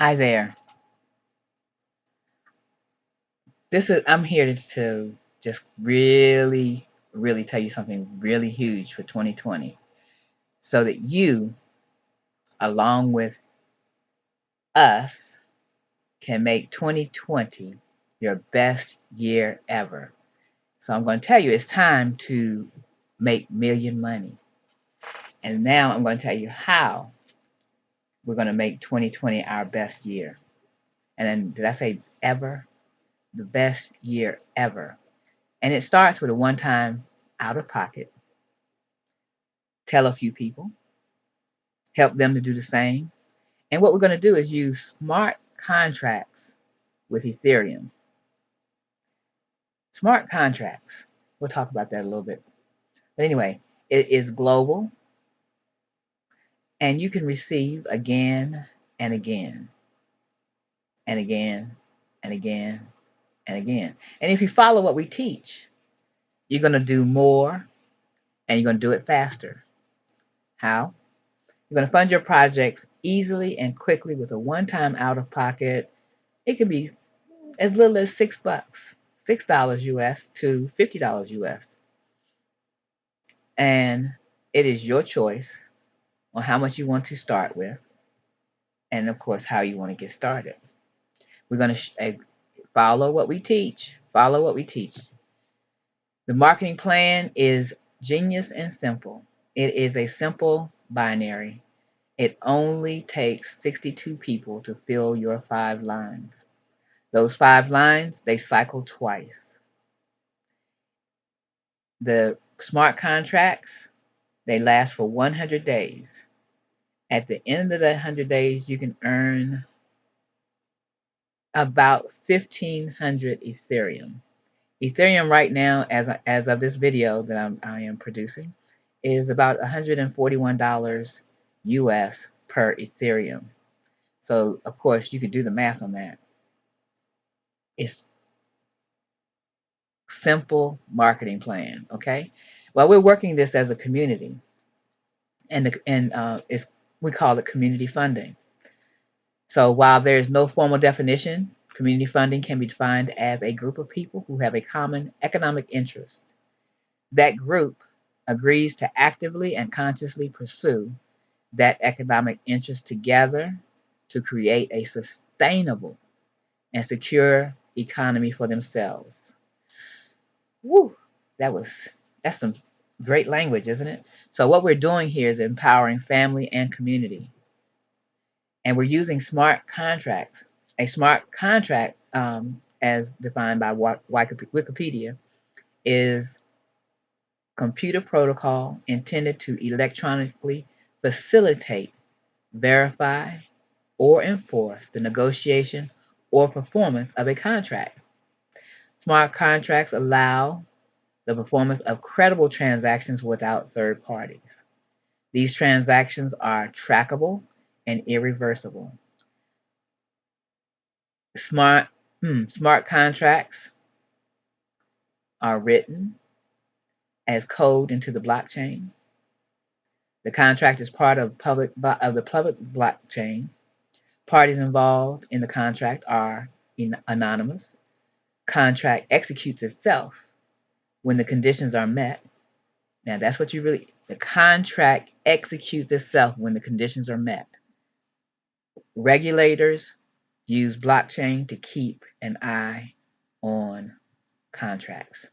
Hi there. I'm here to just really tell you something really huge for 2020 so that you, along with us, can make 2020 your best year ever. So I'm going to tell you it's time to make million money. And now I'm going to tell you how we're going to make 2020 our best year. And then did I say ever? The best year ever. And it starts with a one-time out of pocket. Tell a few people, help them to do the same. And what we're going to do is use smart contracts with Ethereum. Smart contracts. We'll talk about that a little bit. But anyway, it is global and you can receive again and again and again and again and again. And if you follow what we teach, you're going to do more and you're going to do it faster. How? You're going to fund your projects easily and quickly with a one-time out-of-pocket. It can be as little as $6, $6 US to $50 US. And it is your choice on how much you want to start with, and of course, how you want to get started. We're going to follow what we teach. Follow what we teach. The marketing plan is genius and simple. It is a simple binary. It only takes 62 people to fill your 5 lines. Those 5 lines, they cycle twice. The smart contracts, they last for 100 days. At the end of that 100 days, you can earn about 1,500 Ethereum. Ethereum right now, as of this video that I am producing, is about $141 US per Ethereum. So, of course, you could do the math on that. It's simple marketing plan, okay? Well, we're working this as a community, and we call it community funding. So while there is no formal definition, community funding can be defined as a group of people who have a common economic interest. That group agrees to actively and consciously pursue that economic interest together to create a sustainable and secure economy for themselves. Woo! That's some great language, isn't it? So what we're doing here is empowering family and community. And we're using smart contracts. A smart contract, as defined by Wikipedia, is computer protocol intended to electronically facilitate, verify, or enforce the negotiation or performance of a contract. Smart contracts allow the performance of credible transactions without third parties. These transactions are trackable and irreversible. Smart smart contracts are written as code into the blockchain. The contract is part of the public blockchain. Parties involved in the contract are anonymous. Contract executes itself when the conditions are met. Now that's what the contract executes itself when the conditions are met. Regulators use blockchain to keep an eye on contracts.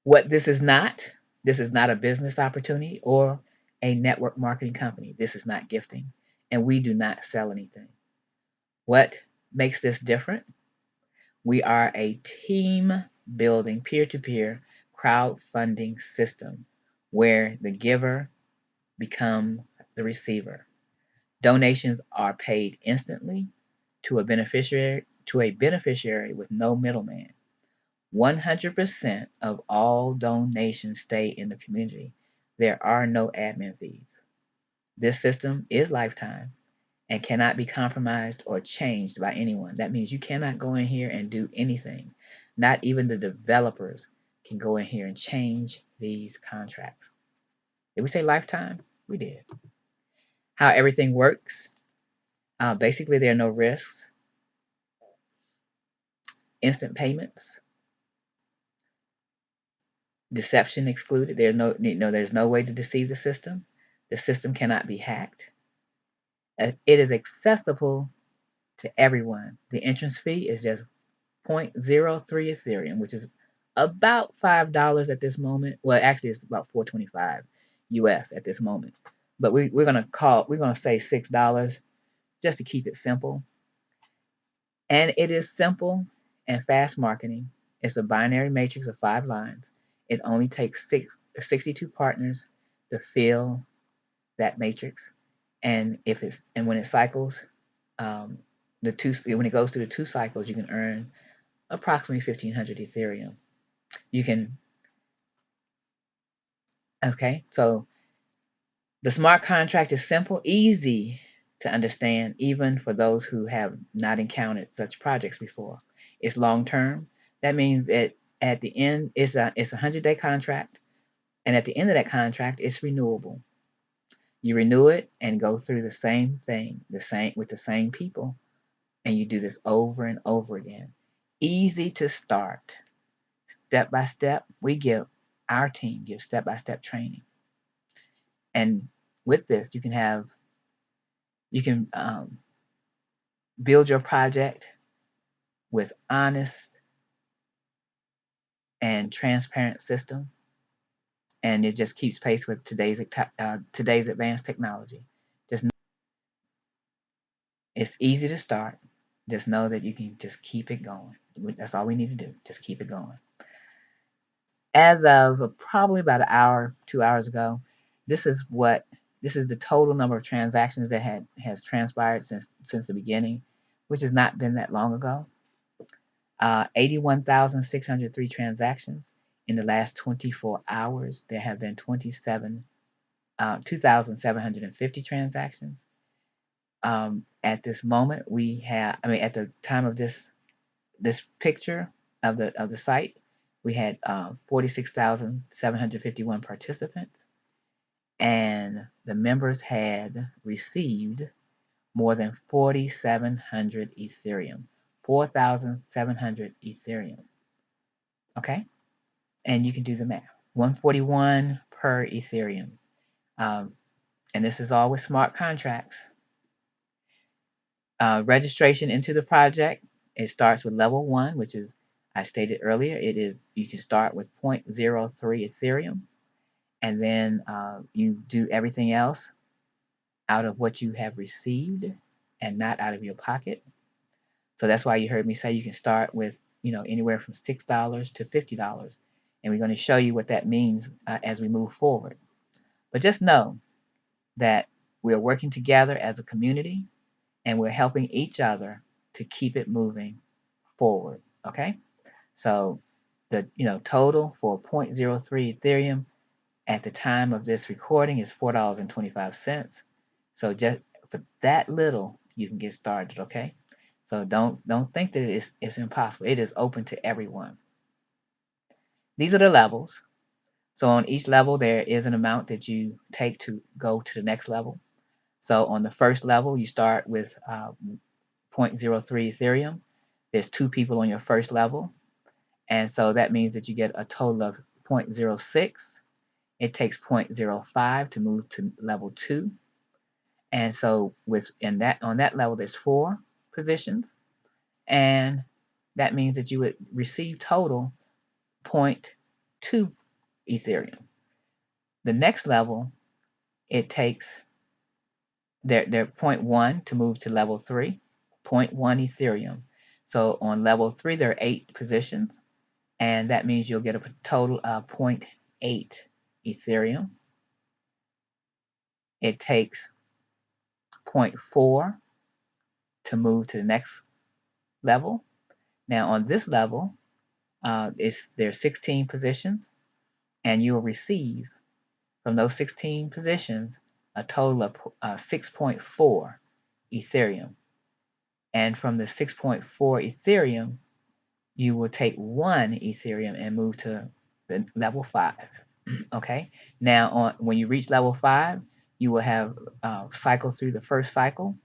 What this is not a business opportunity or a network marketing company. This is not gifting, and we do not sell anything. What makes this different? We are a team building peer-to-peer crowdfunding system where the giver becomes the receiver. Donations are paid instantly to a beneficiary with no middleman. 100% of all donations stay in the community. There are no admin fees. This system is lifetime and cannot be compromised or changed by anyone. That means you cannot go in here and do anything. Not even the developers can go in here and change these contracts. Did we say lifetime? We did. How everything works. Basically, there are no risks, instant payments, deception excluded. There's no way to deceive the system. The system cannot be hacked. It is accessible to everyone. The entrance fee is just 0.03 Ethereum, which is about $5 at this moment. Well, actually, it's about 425 US at this moment. But we're gonna say $6 just to keep it simple. And it is simple and fast marketing. It's a binary matrix of 5 lines. It only takes 62 partners to fill that matrix. And when it cycles, um, when it goes through the 2 cycles, you can earn approximately 1,500 Ethereum. You can Okay. So the smart contract is simple, easy to understand, even for those who have not encountered such projects before. It's long term. That means that at the end, it's a 100-day contract, and at the end of that contract, it's renewable. You renew it and go through the same thing, the same with the same people, and you do this over and over again. Easy to start, step by step. Our team gives step by step training, and with this, you can build your project with honest and transparent system, and it just keeps pace with today's advanced technology. Just It's easy to start. Just know that you can just keep it going. That's all we need to do. Just keep it going. As of probably about an hour, 2 hours ago, this is the total number of transactions that has transpired since the beginning, which has not been that long ago. 81,603 transactions in the last 24 hours. There have been 2,750 transactions. At this moment, at the time of this picture of the site, we had 46,751 participants, and the members had received more than 4,700 Ethereum, 4,700 Ethereum. Okay, and you can do the math. 141 per Ethereum, um, and this is all with smart contracts. Registration into the project, it starts with level 1, which is, I stated earlier, you can start with 0.03 Ethereum, and then you do everything else out of what you have received and not out of your pocket. So that's why you heard me say you can start with anywhere from $6 to $50, and we're going to show you what that means as we move forward. But just know that we're working together as a community, and we're helping each other to keep it moving forward. Okay, so the total for 0.03 Ethereum at the time of this recording is $4.25. So just for that little, you can get started. Okay, so don't think that it's impossible. It is open to everyone. These are the levels. So on each level, there is an amount that you take to go to the next level. So on the first level, you start with 0.03 Ethereum. There's 2 people on your first level, and so that means that you get a total of 0.06. It takes 0.05 to move to level 2, and so on that level, there's 4 positions, and that means that you would receive total 0.2 Ethereum. The next level, it takes they're 0.1 to move to level 3, 0.1 Ethereum. So on level 3, there are 8 positions, and that means you'll get a total of 0.8 Ethereum. It takes 0.4 to move to the next level. Now on this level, there are 16 positions, and you'll receive from those 16 positions a total of 6.4 Ethereum. And from the 6.4 Ethereum, you will take 1 Ethereum and move to the level 5. Okay. Now, when you reach level 5, you will have cycle through the first cycle,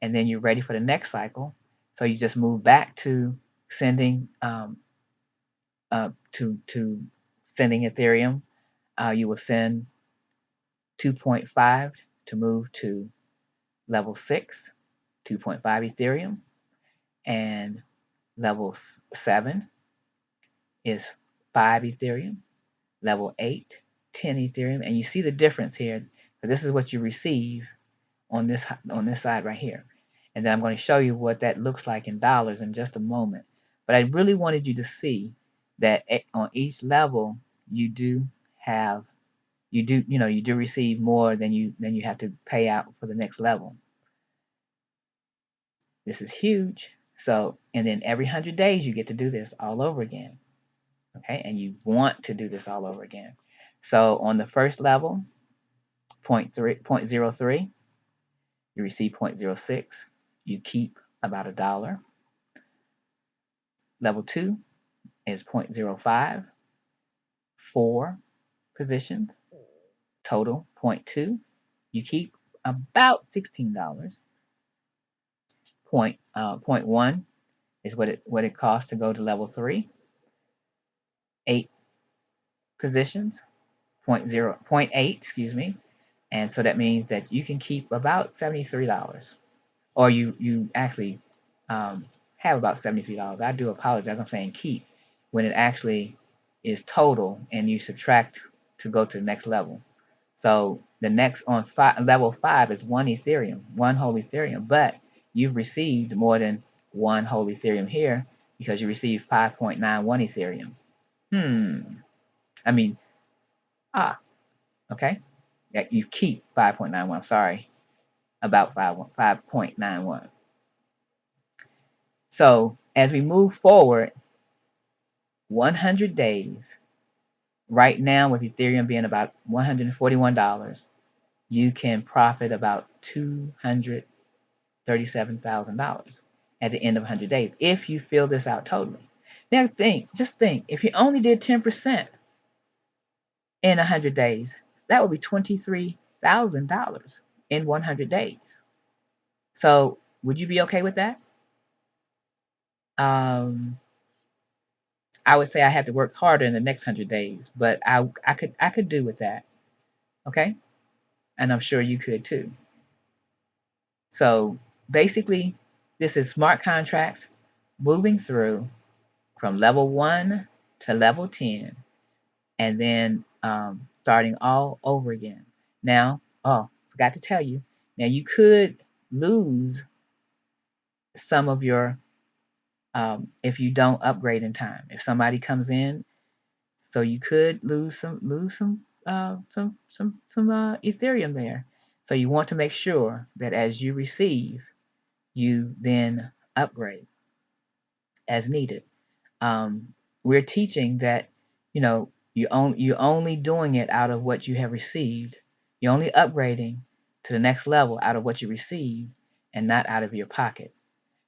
and then you're ready for the next cycle. So you just move back to sending to sending Ethereum. You will send 2.5 to move to level 6, 2.5 Ethereum, and level 7 is 5 Ethereum, level 8, 10 Ethereum, and you see the difference here. So this is what you receive on this side right here. And then I'm going to show you what that looks like in dollars in just a moment. But I really wanted you to see that on each level you do have you do receive more than you have to pay out for the next level. This is huge. So, and then every 100 days you get to do this all over again. Okay? And you want to do this all over again. So, on the first level, 0.03, you receive 0.06. You keep about $1. Level 2 is 0.05, 4 positions, total 0.2. You keep about $16. Point 0.1 is what it costs to go to level 3. 8 positions, 0.8, excuse me. And so that means that you can keep about $73. Or you actually have about $73. I do apologize. I'm saying keep when it actually is total and you subtract to go to the next level. So the next on level 5 is 1 Ethereum, 1 whole Ethereum, but you've received more than 1 whole Ethereum here because you received 5.91 Ethereum. I mean, okay. Yeah, you keep 5.91. Sorry, about 5.91. So as we move forward, 100 days, right now with Ethereum being about $141, you can profit about $237,000 at the end of 100 days if you fill this out totally. Now just think, if you only did 10% in 100 days, that would be $23,000 in 100 days. So would you be okay with that? I would say I had to work harder in the next 100 days, but I could do with that. Okay? And I'm sure you could too. So basically, this is smart contracts moving through from level 1 to level 10 and then starting all over again. Now, forgot to tell you, now you could lose some of your if you don't upgrade in time. If somebody comes in, so you could lose some Ethereum there. So you want to make sure that as you receive, you then upgrade as needed. We're teaching that you're only doing it out of what you have received. You're only upgrading to the next level out of what you received and not out of your pocket.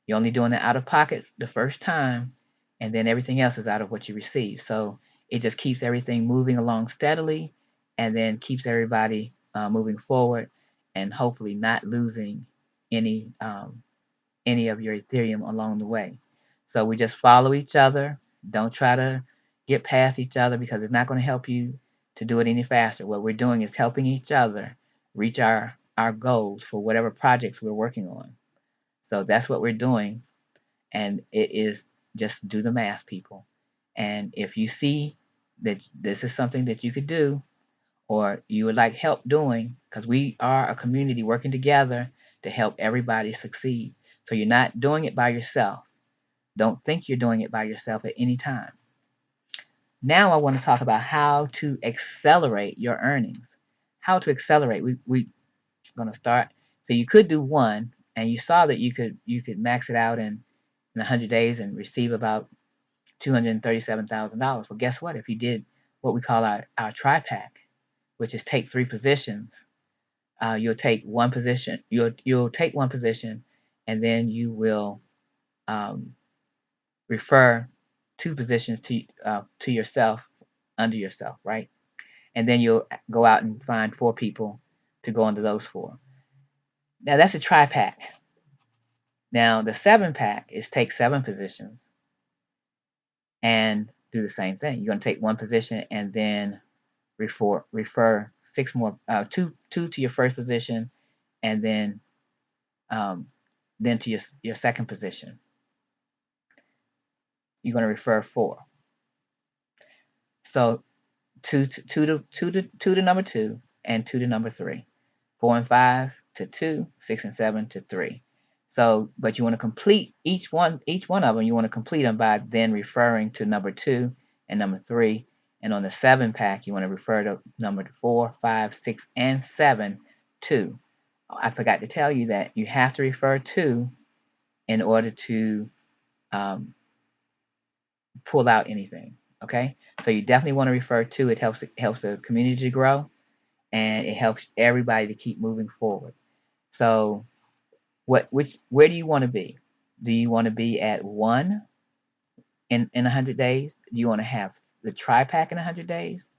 You're only doing it out of pocket the first time, and then everything else is out of what you receive. So it just keeps everything moving along steadily, and then keeps everybody moving forward, and hopefully not losing any of your Ethereum along the way. So we just follow each other. Don't try to get past each other because it's not going to help you to do it any faster. What we're doing is helping each other reach our goals for whatever projects we're working on. So that's what we're doing. And it is just do the math, people. And if you see that this is something that you could do or you would like help doing, because we are a community working together to help everybody succeed. So you're not doing it by yourself. Don't think you're doing it by yourself at any time. Now I want to talk about how to accelerate your earnings. How to accelerate. We're going to start. So you could do one, and you saw that you could max it out in 100 days and receive about $237,000. Well, guess what? If you did what we call our tri-pack, which is take 3 positions, you'll take one position. You'll take one position, and then you will refer 2 positions to yourself under yourself, right? And then you'll go out and find 4 people to go under those 4. Now that's a tri-pack. Now, the 7-pack is take 7 positions and do the same thing. You're going to take 1 position and then refer 6 more, 2 to your first position, and then to your second position. You're going to refer 4. So 2 to number 2, and 2 to number 3. 4 and 5 to 2, 6 and 7 to 3. So, but you want to complete each one of them. You want to complete them by then referring to number 2 and number 3. And on the 7-pack, you want to refer to number 4, 5, 6, and 7 to. I forgot to tell you that you have to refer to in order to pull out anything. Okay, so you definitely want to refer to. It helps the community to grow, and it helps everybody to keep moving forward. So where do you want to be? Do you want to be at 1 in 100 days? Do you want to have the tri-pack in 100 days?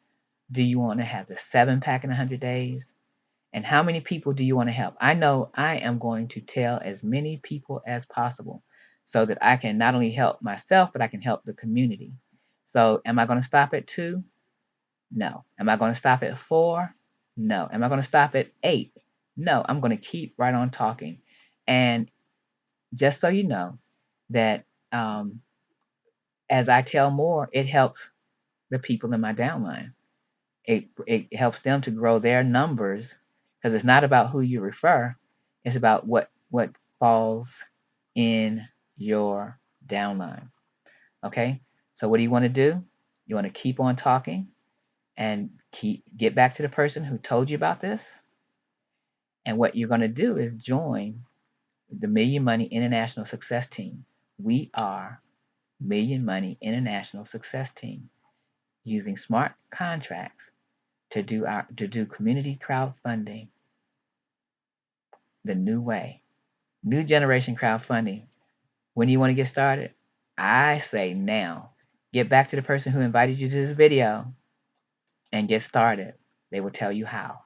Do you want to have the 7-pack in 100 days? And how many people do you want to help? I know I am going to tell as many people as possible so that I can not only help myself, but I can help the community. So am I going to stop at 2? No. Am I going to stop at 4? No. Am I going to stop at 8? No. I'm going to keep right on talking. And just so you know that as I tell more, it helps the people in my downline. It helps them to grow their numbers, because it's not about who you refer, it's about what falls in your downline. Okay, so what do you want to do? You want to keep on talking and get back to the person who told you about this. And what you're going to do is join the Million Money International Success Team. We are Million Money International Success Team, using smart contracts to do community crowdfunding the new way. New generation crowdfunding. When do you want to get started? I say now. Get back to the person who invited you to this video and get started. They will tell you how.